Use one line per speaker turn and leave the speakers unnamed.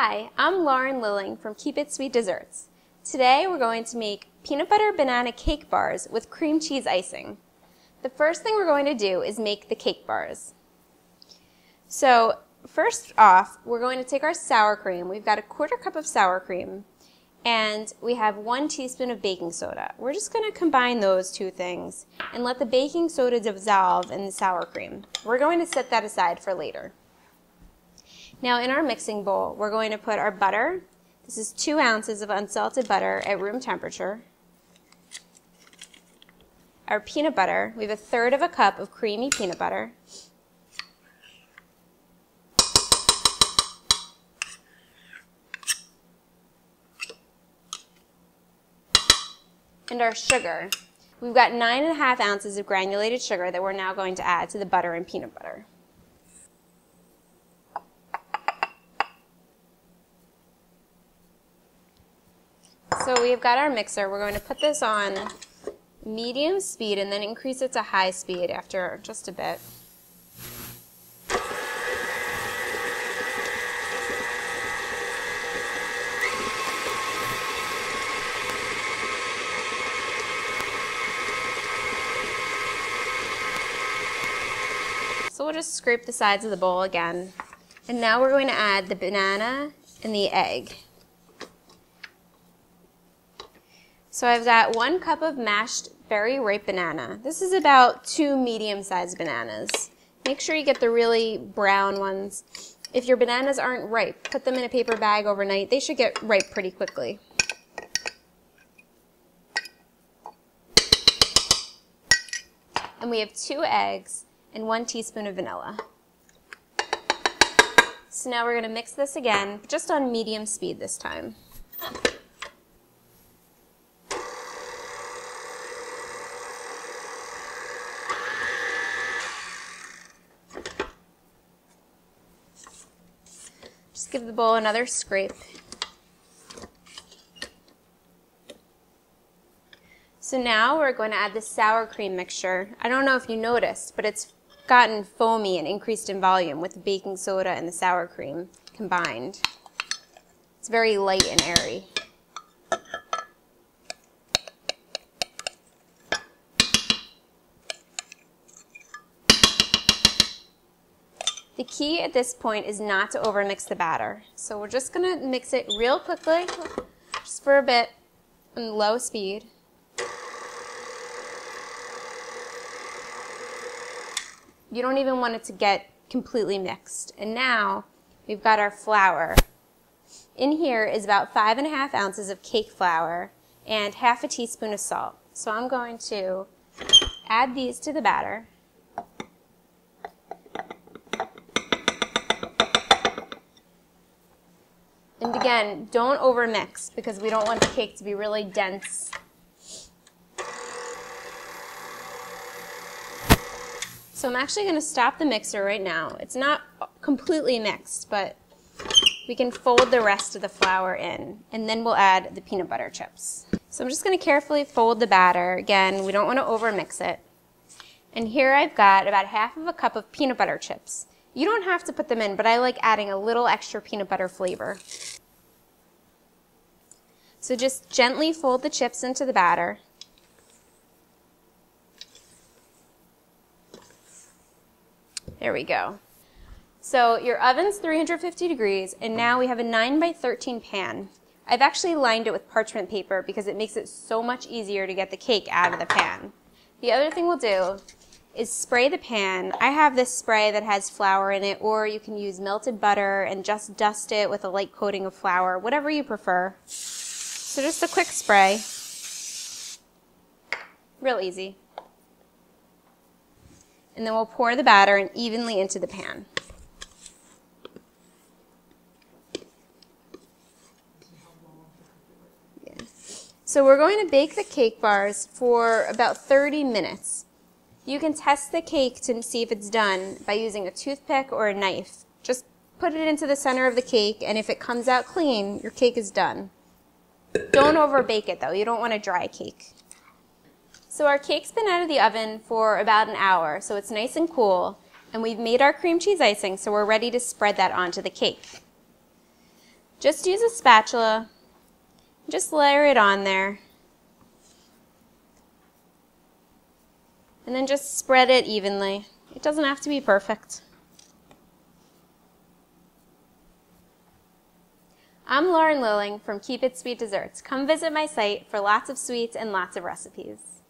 Hi, I'm Lauren Lilling from Keep It Sweet Desserts. Today we're going to make peanut butter banana cake bars with cream cheese icing. The first thing we're going to do is make the cake bars. So first off, we're going to take our sour cream. We've got a 1/4 cup of sour cream and we have 1 teaspoon of baking soda. We're just going to combine those two things and let the baking soda dissolve in the sour cream. We're going to set that aside for later. Now in our mixing bowl, we're going to put our butter. This is 2 ounces of unsalted butter at room temperature. Our peanut butter, we have 1/3 cup of creamy peanut butter. And our sugar. We've got 9.5 ounces of granulated sugar that we're now going to add to the butter and peanut butter. So we've got our mixer. We're going to put this on medium speed and then increase it to high speed after just a bit. So we'll just scrape the sides of the bowl again. And now we're going to add the banana and the egg. So I've got 1 cup of mashed very ripe banana. This is about 2 medium-sized bananas. Make sure you get the really brown ones. If your bananas aren't ripe, put them in a paper bag overnight. They should get ripe pretty quickly. And we have 2 eggs and 1 teaspoon of vanilla. So now we're going to mix this again, just on medium speed this time. Just give the bowl another scrape. So now we're going to add the sour cream mixture. I don't know if you noticed, but it's gotten foamy and increased in volume with the baking soda and the sour cream combined. It's very light and airy. The key at this point is not to overmix the batter. So we're just going to mix it real quickly, just for a bit, on low speed. You don't even want it to get completely mixed. And now we've got our flour. In here is about 5.5 ounces of cake flour and 1/2 teaspoon of salt. So I'm going to add these to the batter. And again, don't overmix because we don't want the cake to be really dense. So I'm actually going to stop the mixer right now. It's not completely mixed, but we can fold the rest of the flour in, and then we'll add the peanut butter chips. So I'm just going to carefully fold the batter. Again, we don't want to overmix it. And here I've got about 1/2 cup of peanut butter chips. You don't have to put them in, but I like adding a little extra peanut butter flavor. So just gently fold the chips into the batter. There we go. So your oven's 350 degrees, and now we have a 9 by 13 pan. I've actually lined it with parchment paper because it makes it so much easier to get the cake out of the pan. The other thing we'll do is spray the pan. I have this spray that has flour in it, or you can use melted butter and just dust it with a light coating of flour, whatever you prefer. So just a quick spray. Real easy. And then we'll pour the batter in evenly into the pan. Yeah. So we're going to bake the cake bars for about 30 minutes. You can test the cake to see if it's done by using a toothpick or a knife. Just put it into the center of the cake, and if it comes out clean, your cake is done. Don't over-bake it though. You don't want a dry cake. So our cake's been out of the oven for about an hour, so it's nice and cool, and we've made our cream cheese icing, so we're ready to spread that onto the cake. Just use a spatula, just layer it on there, and then just spread it evenly. It doesn't have to be perfect. I'm Lauren Lilling from Keep It Sweet Desserts. Come visit my site for lots of sweets and lots of recipes.